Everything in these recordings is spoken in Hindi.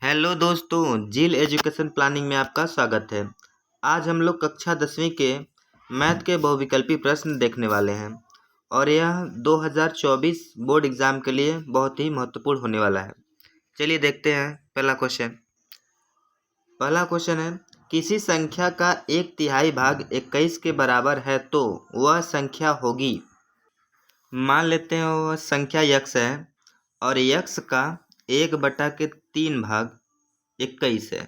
हेलो दोस्तों, जील एजुकेशन प्लानिंग में आपका स्वागत है। आज हम लोग कक्षा 10वीं के मैथ के बहुविकल्पी प्रश्न देखने वाले हैं और यह 2024 बोर्ड एग्जाम के लिए बहुत ही महत्वपूर्ण होने वाला है। चलिए देखते हैं पहला क्वेश्चन है, किसी संख्या का 1/3 भाग 21 के बराबर है तो वह संख्या होगी। मान लेते हैं वह संख्या यक्स है और यक्स का 1/3 भाग 21 है।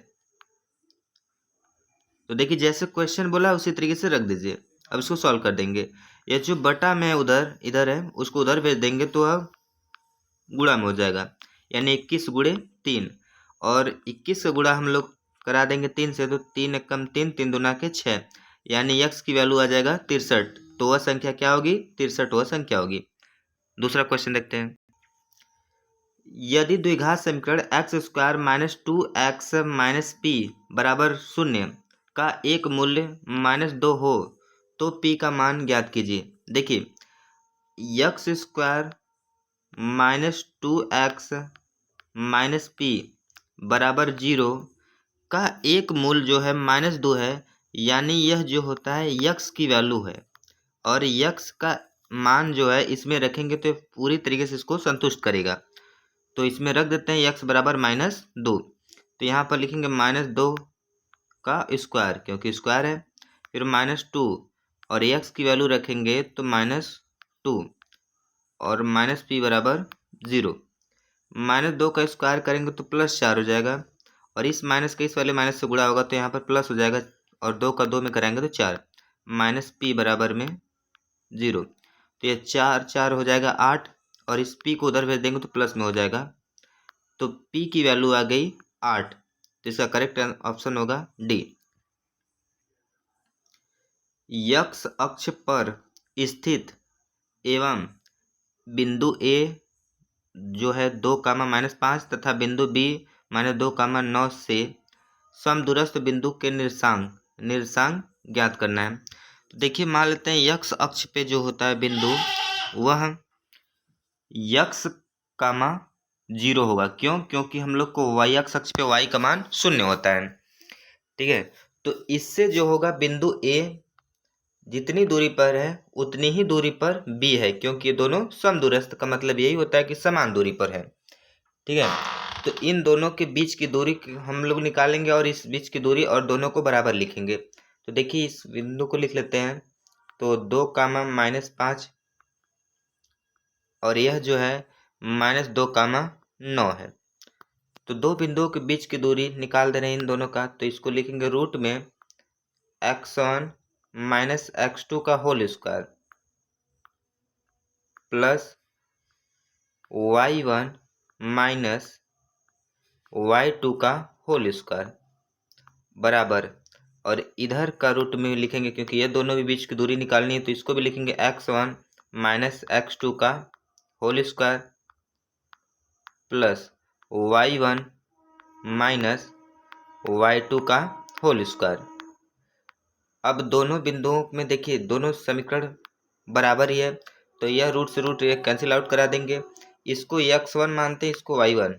तो देखिए जैसे क्वेश्चन बोला उसी तरीके से रख दीजिए। अब इसको सॉल्व कर देंगे। ये जो बटा में इधर है उसको उधर भेज देंगे तो अब गुणा में हो जाएगा, यानी 21 गुणे 3 और 21 का गुणा हम लोग करा देंगे 3 से, तो 3 एकम 3, 3 दूना के 6, यानी यक्स की वैल्यू आ जाएगा 63। तो वह संख्या क्या होगी? 63 वह संख्या होगी। दूसरा क्वेश्चन देखते हैं, यदि द्विघात समीकरण x² - 2x - p बराबर 0 का एक मूल्य -2 हो तो p का मान ज्ञात कीजिए। देखिए x² - 2x - p बराबर 0 का एक मूल जो है -2 है, यानी यह जो होता है यक्स की वैल्यू है और यक्स का मान जो है इसमें रखेंगे तो पूरी तरीके से इसको संतुष्ट करेगा। तो इसमें रख देते हैं x बराबर -2। तो यहाँ पर लिखेंगे -2 का स्क्वायर, क्योंकि स्क्वायर है, फिर -2 और x की वैल्यू रखेंगे तो -2 और -p बराबर 0। -2 का स्क्वायर करेंगे तो +4 हो जाएगा और इस माइनस के इस वाले माइनस से गुणा होगा तो यहाँ पर प्लस हो जाएगा और 2 का 2 में कराएंगे तो 4, -p बराबर में 0। तो ये 4 4 हो जाएगा 8 और इस p को उधर भेज देंगे तो प्लस में हो जाएगा। तो p की वैल्यू आ गई 8। तो इसका करेक्ट ऑप्शन होगा डी। यक्स अक्ष पर स्थित एवं बिंदु ए जो है 2, -5 तथा बिंदु बी -2, 9 से समदूरस्थ बिंदु के निर्देशांक ज्ञात करना है। तो देखिए मान लेते हैं यक्स अक्ष पे जो होता है बिंदु वह यक्स कामा 0 होगा। क्यों? क्योंकि हम लोग को वाई एक्स अक्ष पे वाई का मान 0 होता है। ठीक है, तो इससे जो होगा बिंदु ए जितनी दूरी पर है उतनी ही दूरी पर बी है, क्योंकि ये दोनों समदूरस्थ का मतलब यही होता है कि समान दूरी पर है। ठीक है, तो इन दोनों के बीच की दूरी हम लोग निकालेंगे और इस बीच की दूरी और दोनों को बराबर लिखेंगे। तो देखिए इस बिंदु को लिख लेते हैं, तो 2, -5 और यह जो है -2, 9 है। तो दो बिंदुओं के बीच की दूरी निकाल दे रहे हैं इन दोनों का, तो इसको लिखेंगे रूट में x1 - x2 का whole square plus y1 - y2 का होल स्क्वायर बराबर, और इधर का रूट में लिखेंगे क्योंकि ये दोनों भी बीच की दूरी निकालनी है, तो इसको भी लिखेंगे x1 - x2 का whole square plus y1 - y2 का होल स्क्वायर। अब दोनों बिंदुओं में देखिए दोनों समीकरण बराबर ही है, तो यह रूट से रूट कैंसिल आउट करा देंगे। इसको x1 मानते हैं, इसको y1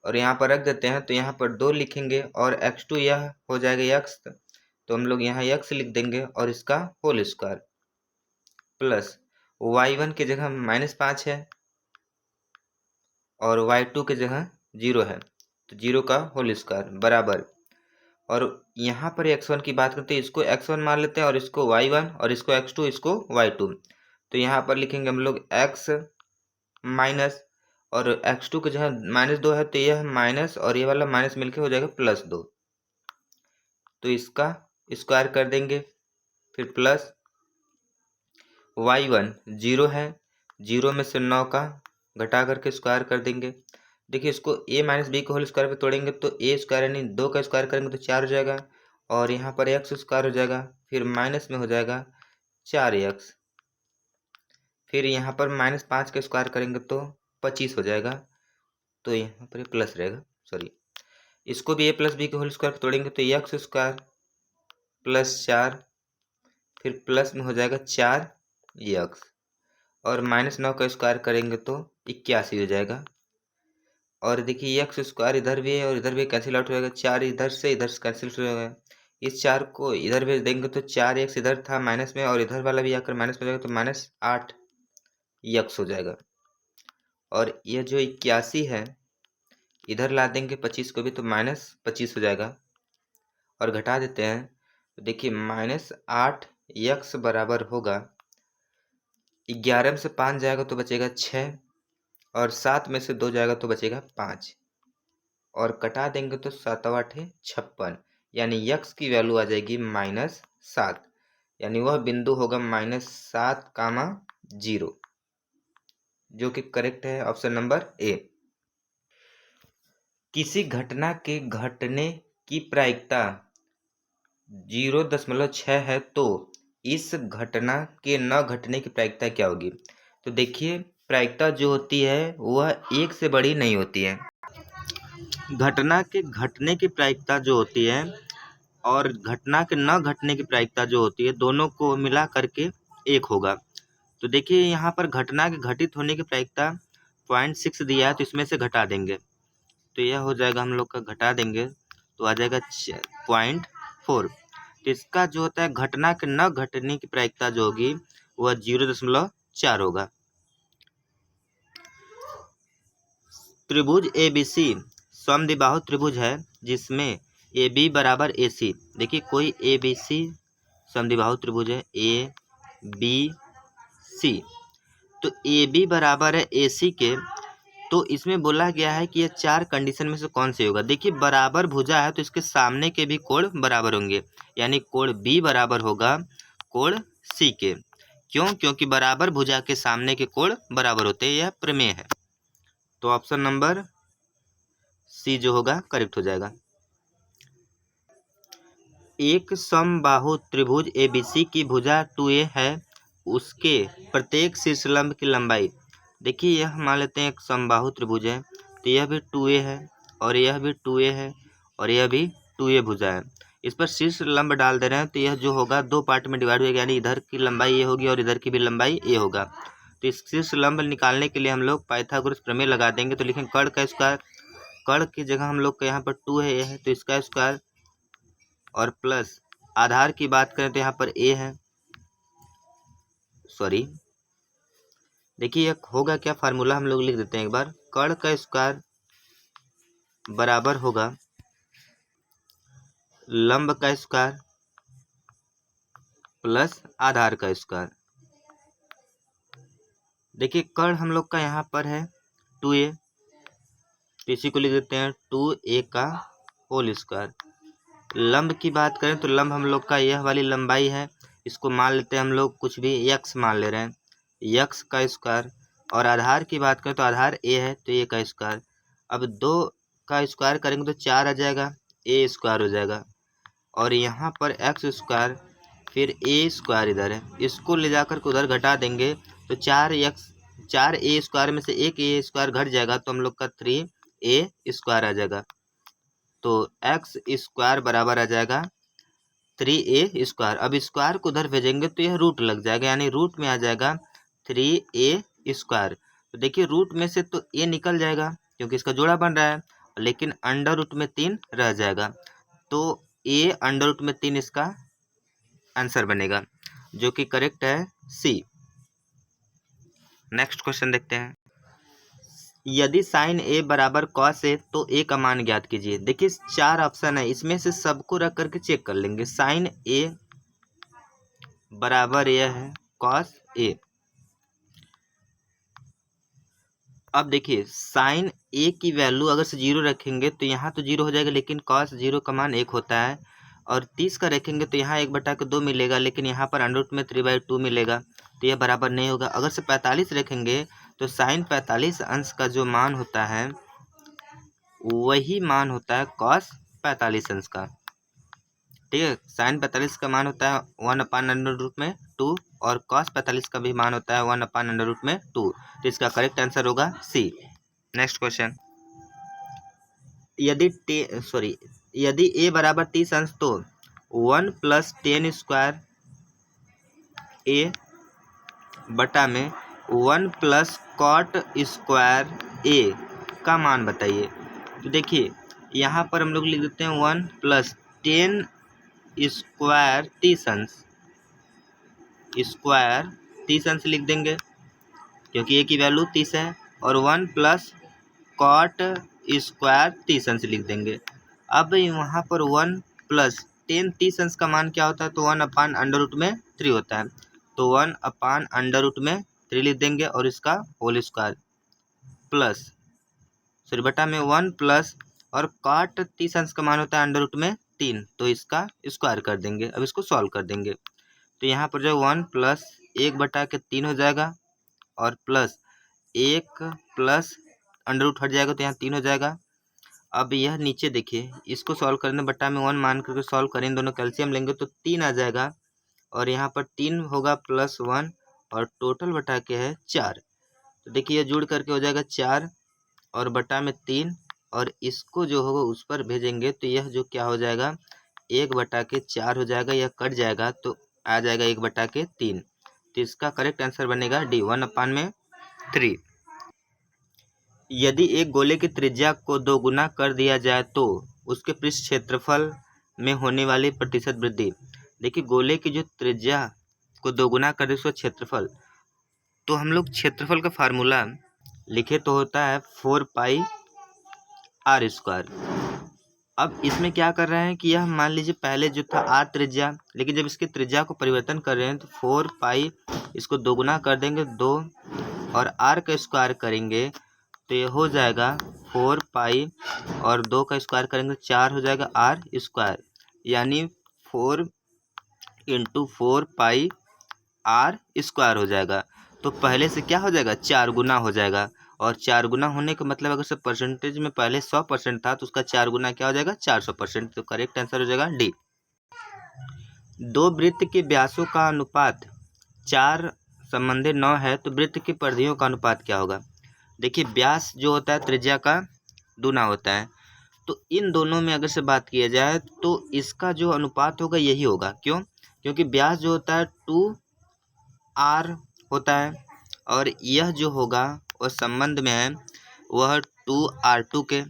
और यहाँ पर रख देते हैं, तो यहाँ पर 2 लिखेंगे और x2 यह हो जाएगा x, तो हम लोग यहाँ x लिख देंगे और इसका होल स्क्वायर प्लस y1 की जगह -5 है और y2 की जगह 0 है, तो 0 का होल स्क्वायर बराबर, और यहाँ पर x1 की बात करते हैं, इसको x1 मान लेते हैं और इसको y1 और इसको x2 इसको y2। तो यहाँ पर लिखेंगे हम लोग x माइनस और x2 की जगह -2 है, तो यह माइनस और ये वाला माइनस मिलके हो जाएगा +2। तो इसका स्क्वायर कर देंगे, फिर प्लस y1 0 है, 0 में से 9 का घटा करके स्क्वायर कर देंगे। देखिए इसको a - b को होल स्क्वायर पे तोड़ेंगे तो a स्क्वायर यानी 2 का स्क्वायर करेंगे तो 4 हो जाएगा और यहाँ पर x स्क्वायर हो जाएगा, फिर माइनस में हो जाएगा 4x, फिर यहाँ पर -5 का स्क्वायर करेंगे तो 25 हो जाएगा, तो यहाँ पर प्लस रहेगा, सॉरी इसको भी a + b के होल स्क्वायर पे तोड़ेंगे तो x स्क्वायर प्लस 4, फिर प्लस में हो जाएगा 4x और -9 का स्क्वायर करेंगे तो 81 हो जाएगा। और देखिए एक्स स्क्वायर इधर भी है और इधर भी कैंसिल आउट हो जाएगा, 4 इधर से कैंसिल हो जाएगा। इस 4 को इधर भेज देंगे तो 4x इधर था माइनस में और इधर वाला भी आकर माइनस में हो जाएगा, तो -8x हो जाएगा। और यह जो 81 है इधर ला देंगे 25 को भी, तो -25 हो जाएगा। और घटा देते हैं तो देखिए -8x बराबर होगा 11 में से 5 जाएगा तो बचेगा 6 और 7 में से 2 जाएगा तो बचेगा 5 और कटा देंगे तो 7 8 56, यानी x की वैल्यू आ जाएगी -7, यानी वह बिंदु होगा -7, 0, जो कि करेक्ट है ऑप्शन नंबर ए। किसी घटना के घटने की प्रायिकता 0.6 है तो इस घटना के न घटने की प्रायिकता क्या होगी? तो देखिए प्रायिकता जो होती है वह 1 से बड़ी नहीं होती है। घटना के घटने की प्रायिकता जो होती है और घटना के न घटने की प्रायिकता जो होती है, दोनों को मिला करके 1 होगा। तो देखिए यहाँ पर घटना के घटित होने की प्रायिकता 0.6 दिया है, तो इसमें से घटा देंगे तो यह हो जाएगा, हम लोग का घटा देंगे तो आ जाएगा 0.4। तो इसका जो होता है घटना के न घटने की प्रायिकता जो होगी वह 0.4 होगा। त्रिभुज ABC समद्विबाहु त्रिभुज है जिसमें AB बराबर AC। देखिए कोई ABC समद्विबाहु त्रिभुज है ABC, तो AB बराबर है AC के, तो इसमें बोला गया है कि यह 4 कंडीशन में से कौन सी होगा। देखिए बराबर भुजा है तो इसके सामने के भी कोण बराबर होंगे, यानी कोण B बराबर होगा कोण C के। क्यों? क्योंकि बराबर भुजा के सामने के कोण बराबर होते हैं, यह प्रमेय है। तो ऑप्शन नंबर C जो होगा करेक्ट हो जाएगा। एक समबाहु त्रिभुज ABC की भुजा 2a है, उसके प्रत्येक शीर्षलंब की लंबाई। देखिए यह मान लेते हैं एक समबाहु त्रिभुज है, तो यह भी 2a है और यह भी 2a है और यह भी 2a भुजा है। इस पर शीर्ष लंब डाल दे रहे हैं तो यह जो होगा 2 पार्ट में डिवाइड होगा, यानी इधर की लंबाई ये होगी और इधर की भी लंबाई ये होगा। तो इस शीर्ष लंब निकालने के लिए हम लोग पाइथागोरस प्रमेय लगा देंगे। तो लिखेंगे कर्ण का स्क्वायर, कर्ण की जगह हम लोग का यहाँ पर 2 है, ये है तो इसका स्क्वायर, और प्लस आधार की बात करें तो यहाँ पर a है, सॉरी देखिए यह होगा क्या, फार्मूला हम लोग लिख देते हैं एक बार। कर्ण का स्क्वायर बराबर होगा लंब का स्क्वायर प्लस आधार का स्क्वायर। देखिए कर्ण हम लोग का यहाँ पर है 2a, तो इसी को लिख देते हैं 2a का होल स्क्वायर। लंब की बात करें तो लंब हम लोग का यह वाली लंबाई है, इसको मान लेते हैं हम लोग कुछ भी x मान ले रहे हैं, x का स्क्वायर। और आधार की बात करें तो आधार a है तो a का स्क्वायर। अब 2 का स्क्वायर करेंगे तो 4 आ जाएगा, a स्क्वायर हो जाएगा। और यहाँ पर x स्क्वायर फिर a स्क्वायर इधर है, इसको ले जाकर के उधर घटा देंगे तो 4a स्क्वायर में से एक a स्क्वायर घट जाएगा तो हम लोग का 3a स्क्वायर आ जाएगा। तो x स्क्वायर बराबर आ जाएगा 3a स्क्वायर। अब स्क्वायर को उधर भेजेंगे तो यह रूट लग जाएगा, यानी रूट में आ जाएगा 3a स्क्वायर। तो देखिए रूट में से तो a निकल जाएगा क्योंकि इसका जोड़ा बन रहा है, लेकिन अंडर रूट में 3 रह जाएगा, तो a अंडर रूट में 3 इसका आंसर बनेगा, जो कि करेक्ट है C। नेक्स्ट क्वेश्चन देखते हैं। यदि साइन a बराबर कॉस a तो a का मान ज्ञात कीजिए। देखिए 4 ऑप्शन है, इसमें से सबको रख करके चेक कर लेंगे। साइन a बराबर यह है कॉस a। अब देखिए साइन a की वैल्यू अगर से 0 रखेंगे तो यहाँ तो 0 हो जाएगा, लेकिन कॉस 0 का मान 1 होता है। और 30 का रखेंगे तो यहाँ 1/2 मिलेगा, लेकिन यहाँ पर अंडर रूट में 3/2 मिलेगा, तो यह बराबर नहीं होगा। अगर से 45 रखेंगे तो साइन 45 अंश का जो मान होता है वही मान होता है कॉस 45 अंश का। ठीक है, साइन 45 का मान होता है 1/√2 और कॉस 45 का भी मान होता है 1/√2। तो इसका करेक्ट आंसर होगा C। Next question. यदि a बराबर 30 अंश तो 1 + tan स्क्वायर a बटा में 1 + cot स्क्वायर a का मान बताइए। तो देखिए यहाँ पर हम लोग लिख देते हैं 1 + 10 स्क्वायर 30 अंश, स्क्वायर 30 अंश लिख देंगे क्योंकि ए की वैल्यू 30 है, और 1 + कॉट स्क्वायर 30 अंश लिख देंगे। अब वहाँ पर 1 + 10 30 अंश का मान क्या होता है, तो 1/√3 होता है, तो 1/√3 लिख देंगे और इसका होल स्क्वायर प्लस बटा में 1 प्लस और कॉट 30 अंश का मान होता है √3, तो इसका स्क्वायर कर देंगे। अब इसको सॉल्व कर देंगे तो यहाँ पर जो 1 + 1/3 हो जाएगा और प्लस 1 प्लस √ हट जाएगा तो यहाँ 3 हो जाएगा। अब यह नीचे देखिए, इसको सॉल्व करने बटा में 1 मान करके सॉल्व करें, दोनों कैल्शियम लेंगे तो 3 आ जाएगा और यहाँ पर 3 होगा +1 और टोटल बटा के है 4। तो देखिए ये जुड़ करके हो जाएगा 4 और बटा में 3 और इसको जो होगा उस पर भेजेंगे तो यह जो क्या हो जाएगा 1/4 हो जाएगा, यह कट जाएगा तो आ जाएगा 1/3। तो इसका करेक्ट आंसर बनेगा डी 1/3। यदि एक गोले की त्रिज्या को 2 गुना कर दिया जाए तो उसके पृष्ठ क्षेत्रफल में होने वाली प्रतिशत वृद्धि। देखिए गोले की जो त्रिज्या को 2 गुना कर दे उसका क्षेत्रफल, तो हम लोग क्षेत्रफल का फार्मूला लिखे तो होता है 4πr²। अब इसमें क्या कर रहे हैं कि यह मान लीजिए पहले जो था r त्रिज्या, लेकिन जब इसकी त्रिज्या को परिवर्तन कर रहे हैं तो 4π इसको 2 गुना कर देंगे 2 और r का स्क्वायर करेंगे तो ये हो जाएगा 4π और 2 का स्क्वायर करेंगे 4 हो जाएगा r², यानी 4 × 4πr² हो जाएगा। तो पहले से क्या हो जाएगा 4 गुना हो जाएगा, और 4 गुना होने का मतलब अगर से परसेंटेज में पहले 100% था तो उसका 4 गुना क्या हो जाएगा 400%। तो करेक्ट आंसर हो जाएगा डी। 2 वृत्त के व्यासों का अनुपात 4 संबंधी 9 है तो वृत्त की परिधियों का अनुपात क्या होगा। देखिए व्यास जो होता है त्रिज्या का दूना होता है, तो इन दोनों में अगर से बात किया जाए तो इसका जो अनुपात होगा यही होगा। क्यों? क्योंकि व्यास जो होता है 2r होता है और यह जो होगा वह संबंध में है वह 2r2 के,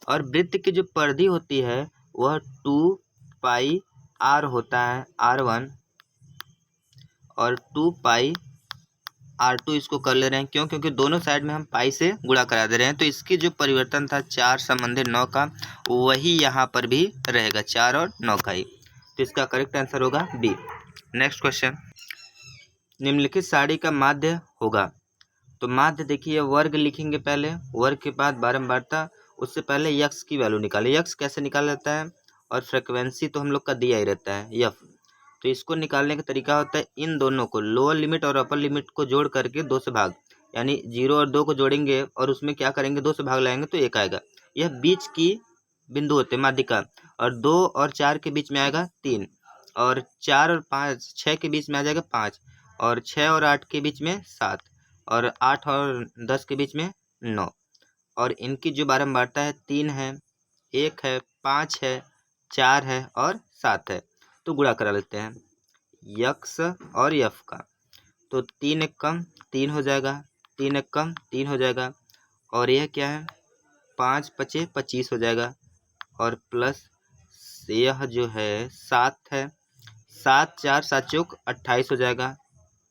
और वृत्त की जो परिधि होती है वह 2πr होता है r1 और 2πr2 इसको कर ले रहे हैं। क्यों? क्योंकि दोनों साइड में हम पाई से गुणा करा दे रहे हैं, तो इसकी जो परिवर्तन था 4 संबंधी 9 का वही यहाँ पर भी रहेगा 4 और 9 का ही। तो इसका करेक्ट आंसर होगा बी। नेक्स्ट क्वेश्चन, निम्नलिखित सारणी का माध्य होगा। तो माध्य देखिए वर्ग लिखेंगे पहले, वर्ग के बाद बारंबारता, उससे पहले यक्स की वैल्यू निकाले। यक्स कैसे निकाला जाता है, और फ्रिक्वेंसी तो हम लोग का दिया ही रहता है यफ। तो इसको निकालने का तरीका होता है इन दोनों को लोअर लिमिट और अपर लिमिट को जोड़ करके 2 से भाग, यानी 0 और 2 को जोड़ेंगे और उसमें क्या करेंगे 2 से भाग लाएंगे तो 1 आएगा। यह बीच की बिंदु होते हैं माध्यिका, और 2 और 4 के बीच में आएगा 3, और 4 और 5 6 के बीच में आ जाएगा 5, और 6 और 8 के बीच में 7, और 8 और 10 के बीच में 9, और इनकी जो बारंबारता है 3 है, 1 है, 5 है, 4 है और 7 है। तो गुणा करा लेते हैं यक्स और यफ का, तो 3 एक कम 3 हो जाएगा, 3 एक कम 3 हो जाएगा, और यह क्या है 5 पचे 25 हो जाएगा, और प्लस यह जो है 7 है, 7 4 7 चौक 28 हो जाएगा,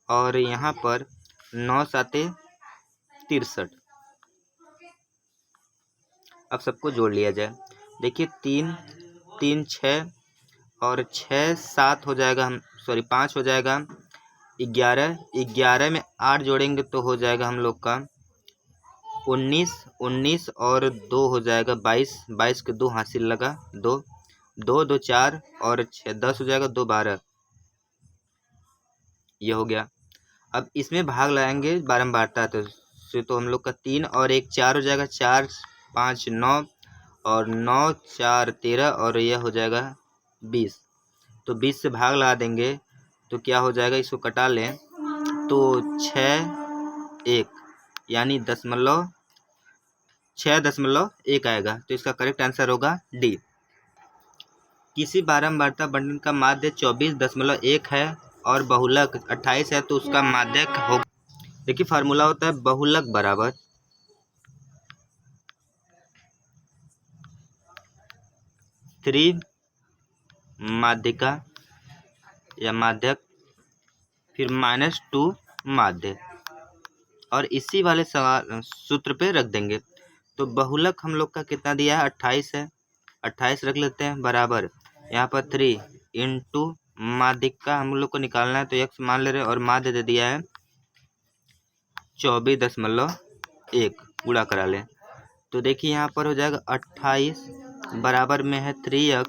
और यहाँ पर 9 7 63। अब सबको जोड़ लिया जाए। देखिए 3 3 6 और 6 7 हो जाएगा, हम 5 हो जाएगा, 11 11 में 8 जोड़ेंगे तो हो जाएगा हम लोग का 19 19 और 2 हो जाएगा 22 22 के 2 हासिल लगा 2 2 2 4 और 6 10 हो जाएगा 2 12, ये हो गया। अब इसमें भाग लाएंगे बारंबारता तो हम लोग का 3 और 1 4 हो जाएगा, 4 5 9 और 9 4 13 और यह हो जाएगा 20। तो 20 से भाग लगा देंगे तो क्या हो जाएगा, इसको कटा लें तो 6 1 यानी 6.1 आएगा। तो इसका करेक्ट आंसर होगा डी। किसी बारंबारता बंटन का माध्य 24.1 है और बहुलक 28 है तो उसका माध्यक होगा। देखिए फार्मूला होता है बहुलक बराबर 3 माध्यिका या माध्यक, फिर -2 माध्य, और इसी वाले सवाल सूत्र पे रख देंगे। तो बहुलक हम लोग का कितना दिया है, 28 है, 28 रख लेते हैं बराबर यहाँ पर 3 इंटू माध्यिका हम लोग को निकालना है तो x मान ले रहे हैं, और माध्य दे दिया है 24.1, गुणा करा लें। तो देखिए यहाँ पर हो जाएगा 28 बराबर में है 3x,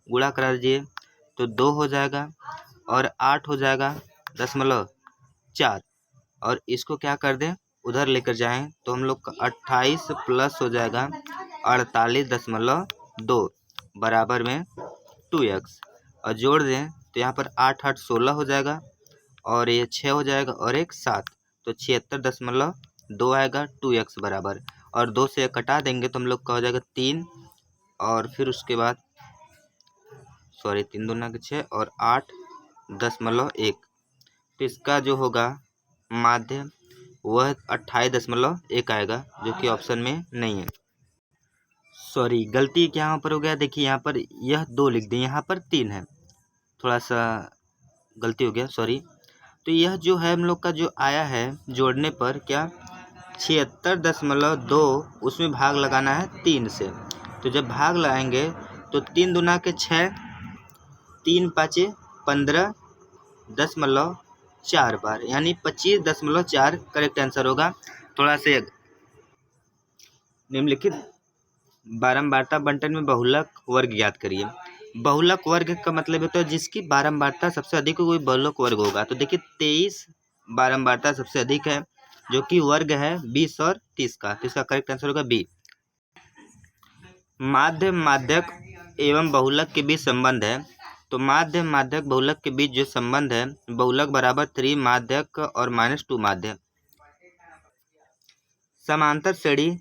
गुणा करा दीजिए तो 2 हो जाएगा, और 8 हो जाएगा 0.4, और इसको क्या कर दें, उधर लेकर जाएं तो हम लोग का 28 प्लस हो जाएगा 48.2 बराबर में 2x, और जोड़ दें तो यहाँ पर 8 8 16 हो जाएगा, और ये 6 हो जाएगा, और एक 7, तो 76.2 आएगा 2x बराबर, और 2 से कटा देंगे तो हम लोग का हो जाएगा 3, और फिर उसके बाद 3 दूना के 6 और 8.1, तो इसका जो होगा माध्य वह 28.1 आएगा, जो कि ऑप्शन में नहीं है। गलती क्या यहाँ पर हो गया, देखिए यहाँ पर यह 2 लिख दें, यहाँ पर 3 है, थोड़ा सा गलती हो गया, तो यह जो है हम लोग का जो आया है जोड़ने पर क्या 76.2, उसमें भाग लगाना है 3 से। तो जब भाग लगाएंगे तो 3 दूना के 6, 3 5 15.4 बार, यानी 25.4 करेक्ट आंसर होगा। थोड़ा से निम्नलिखित बारंबारता बंटन में बहुलक वर्ग ज्ञात करिए। बहुलक वर्ग का मतलब होता है जिसकी बारंबारता सबसे अधिक हो, कोई बहुलक वर्ग होगा। तो देखिए 23 बारंबारता सबसे अधिक है, जो कि वर्ग है 20 और 30 का, तो इसका करेक्ट आंसर होगा बी। माध्य माध्यक एवं बहुलक के बीच संबंध है। तो माध्य माध्यक बहुलक के बीच जो संबंध है, बहुलक बराबर 3 माध्यक और -2 माध्य। समांतर श्रेणी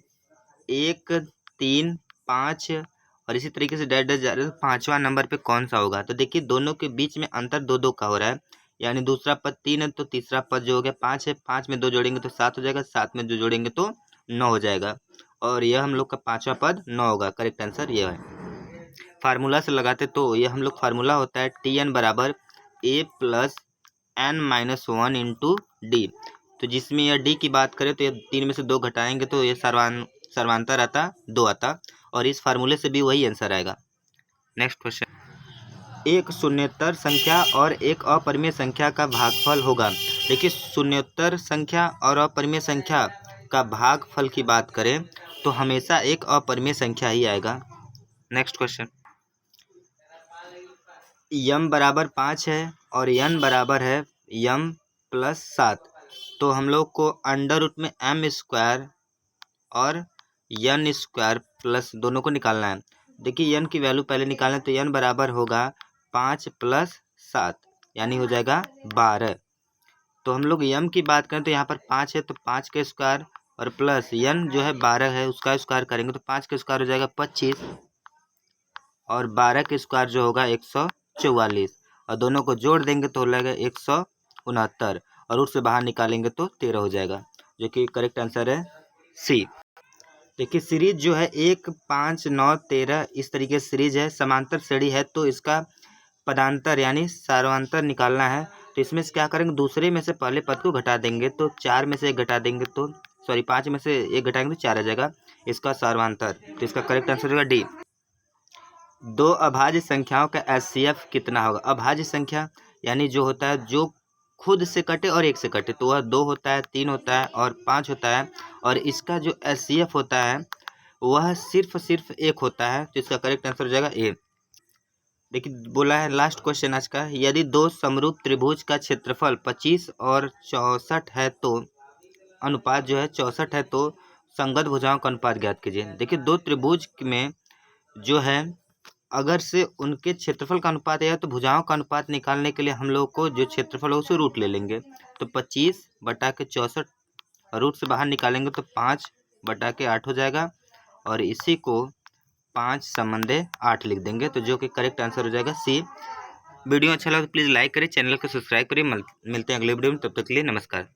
1 3 5 और इसी तरीके से डैश डैश जा रहे, तो 5वां नंबर पे कौन सा होगा। तो देखिए दोनों के बीच में अंतर 2 का हो रहा है, यानी दूसरा पद 3 है तो तीसरा पद जो हो गया 5 है, 5 में 2 जोड़ेंगे तो 7 हो जाएगा, 7 में 2 जोड़ेंगे तो 9 हो जाएगा, और यह हम लोग का 5वां पद 9 होगा। करेक्ट आंसर यह है। फार्मूला से लगाते तो यह हम लोग फार्मूला होता है Tn बराबर a plus n-1 into D. तो जिसमें यह डी की बात करें तो ये 3 में से 2 घटाएंगे तो ये सर्वांतर आता 2 आता, और इस फार्मूले से भी वही आंसर आएगा। नेक्स्ट क्वेश्चन, एक शून्योत्तर संख्या और एक अपरिमेय संख्या का भागफल होगा। देखिए शून्योत्तर संख्या और अपरिमेय संख्या का भागफल की बात करें तो हमेशा एक अपरिमेय संख्या ही आएगा। नेक्स्ट क्वेश्चन, यम बराबर 5 है और n बराबर है यम प्लस 7, तो हम लोग को अंडर रूट में m² और n² प्लस दोनों को निकालना है। देखिए n की वैल्यू पहले निकालें तो n बराबर होगा 5 + 7, यानी हो जाएगा 12। तो हम लोग m की बात करें तो यहाँ पर 5 है तो 5 का स्क्वायर और प्लस n जो है 12 है उसका स्क्वायर करेंगे तो 5 का स्क्वायर हो जाएगा 25, और 12 का स्क्वायर जो होगा 144, और दोनों को जोड़ देंगे तो हो जाएगा 169, और रूट से बाहर निकालेंगे तो 13 हो जाएगा, जो कि करेक्ट आंसर है सी। देखिए सीरीज जो है 1 5 9 13 इस तरीके से सीरीज है, समांतर श्रेणी है, तो इसका पदांतर यानी सर्वांतर निकालना है। तो इसमें से क्या करेंगे, दूसरे में से पहले पद को घटा देंगे तो 4 में से 1 घटा देंगे तो 5 में से 1 घटाएंगे तो 4 आ जाएगा, इसका सर्वांतर। तो इसका करेक्ट आंसर होगा डी। 2 अभाज्य संख्याओं का HCF कितना होगा। अभाज्य संख्या यानी जो होता है जो खुद से कटे और 1 से कटे, तो वह 2 होता है, 3 होता है और 5 होता है, और इसका जो HCF होता है वह सिर्फ 1 होता है, तो इसका करेक्ट आंसर हो जाएगा ए। देखिए बोला है लास्ट क्वेश्चन आज का, यदि 2 समरूप त्रिभुज का क्षेत्रफल 25 और 64 है तो अनुपात जो है 64 है, तो संगत भुजाओं का अनुपात ज्ञात कीजिए। देखिए 2 त्रिभुज में जो है अगर से उनके क्षेत्रफल का अनुपात है तो भुजाओं का अनुपात निकालने के लिए हम लोग को जो क्षेत्रफल है उसे रूट ले लेंगे, तो 25/64 रूट से बाहर निकालेंगे तो 5/8 हो जाएगा, और इसी को 5/8 लिख देंगे, तो जो कि करेक्ट आंसर हो जाएगा सी। वीडियो अच्छा लगा तो प्लीज़ लाइक करें, चैनल को सब्सक्राइब करें। मिलते हैं अगले वीडियो में, तब तक के लिए नमस्कार।